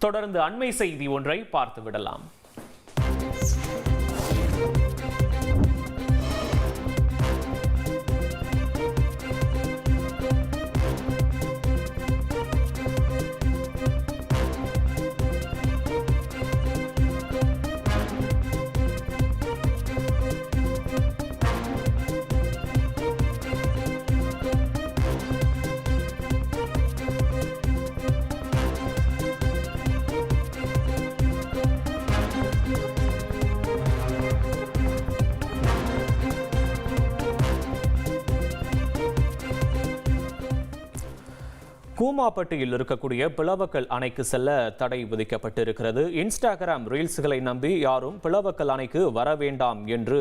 தொடர்ந்து அண்மை செய்தி ஒன்றை பார்த்து விடலாம். கூமாப்பட்டியில் இருக்கக்கூடிய பிளவக்கல் அணைக்கு செல்ல தடை விதிக்கப்பட்டிருக்கிறது. இன்ஸ்டாகிராம் ரீல்ஸ்களை நம்பி யாரும் பிளவக்கல் அணைக்கு வர வேண்டாம் என்று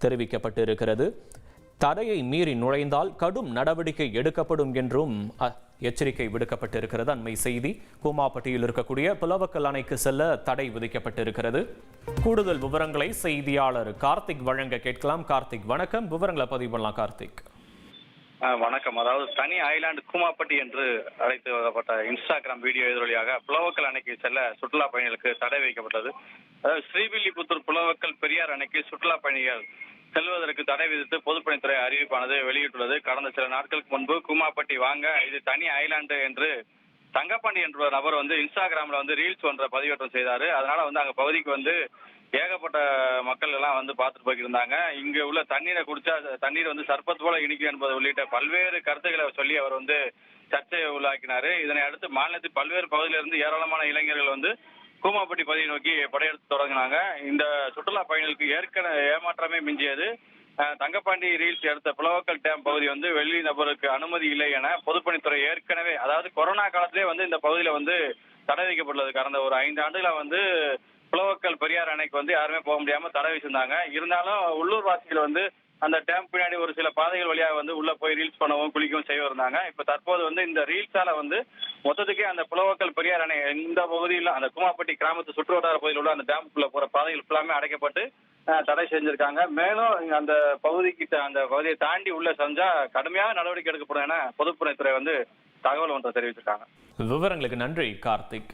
தெரிவிக்கப்பட்டிருக்கிறது. தடையை மீறி நுழைந்தால் கடும் நடவடிக்கை எடுக்கப்படும் என்றும் எச்சரிக்கை விடுக்கப்பட்டிருக்கிறது. அண்மை செய்தி. கூமாப்பட்டியில் இருக்கக்கூடிய பிளவக்கல் அணைக்கு செல்ல தடை விதிக்கப்பட்டிருக்கிறது. கூடுதல் விவரங்களை செய்தியாளர் கார்த்திக் வழங்க கேட்கலாம். கார்த்திக் வணக்கம். விவரங்களை பதிவு பண்ணலாம். கார்த்திக் வணக்கம். அதாவது தனி ஐலாண்டு கூமாப்பட்டி என்று அழைத்து வரப்பட்ட இன்ஸ்டாகிராம் வீடியோ எதிரொலியாக புலவக்கல் அணைக்கு செல்ல சுற்றுலா பயணிகளுக்கு தடை வைக்கப்பட்டது. அதாவது ஸ்ரீவில்லிபுத்தூர் புலவக்கல் பெரியார் அணைக்கு சுற்றுலா பயணிகள் செல்வதற்கு தடை விதித்து பொதுப்பணித்துறை அறிவிப்பானது வெளியிட்டுள்ளது. கடந்த சில நாட்களுக்கு முன்பு கூமாப்பட்டி வாங்க, இது தனி ஐலாண்டு என்று தங்கப்பாண்டி என்ற நபர் இன்ஸ்டாகிராம்ல ரீல்ஸ் ஒன்றை பதிவேற்றம் செய்தாரு. அதனால அங்க பகுதிக்கு ஏகப்பட்ட மக்கள் எல்லாம் பார்த்துட்டு போயிருந்தாங்க. இங்க உள்ள தண்ணீரை குடிச்சா தண்ணீர் சர்பத் போல இனிக்கும் என்பது உள்ளிட்ட பல்வேறு கருத்துக்களை சொல்லி அவர் சர்ச்சையை உள்ளாக்கினாரு. இதனை அடுத்து மாநிலத்தின் பல்வேறு பகுதியிலிருந்து ஏராளமான இளைஞர்கள் கூமாப்பட்டி பகுதியை நோக்கி படையெடுத்து தொடங்கினாங்க. இந்த சுற்றுலா பயணிகளுக்கு ஏற்கனவே ஏமாற்றமே மிஞ்சியது. தங்கப்பாண்டி ரீல்ஸ் எடுத்த புலவக்கல் டேம் பகுதி வெளி நபருக்கு அனுமதி இல்லை என பொதுப்பணித்துறை ஏற்கனவே, அதாவது கொரோனா காலத்திலே இந்த பகுதியில தடை வைக்கப்பட்டுள்ளது. கடந்த ஒரு 5 ஆண்டுகளா புலவக்கல் பெரியார் அணைக்கு யாருமே போக முடியாம தடை வச்சிருந்தாங்க. இருந்தாலும் உள்ளூர் வாசிகள் அந்த டேம் பின்னாடி ஒரு சில பாதைகள் வழியாக உள்ள போய் ரீல்ஸ் பண்ணவும் குளிக்கவும் செய்ய இருந்தாங்க. இப்ப தற்போது இந்த ரீல்ஸால மொத்தத்துக்கே அந்த புலவக்கல் பெரியார் அணை இந்த பகுதியில் அந்த கூமாப்பட்டி கிராமத்து சுற்று வட்டார பகுதியில் உள்ள அந்த டேமுக்குள்ள போற பாதைகள் ஃபுல்லாமே அடைக்கப்பட்டு தடை செஞ்சிருக்காங்க. மேலும் அந்த பகுதியை தாண்டி உள்ள செஞ்சா கடுமையான நடவடிக்கை எடுக்கப்படும் என பொதுப்பணித்துறை தகவல் ஒன்றை தெரிவிச்சிருக்காங்க. விவரங்களுக்கு நன்றி கார்த்திக்.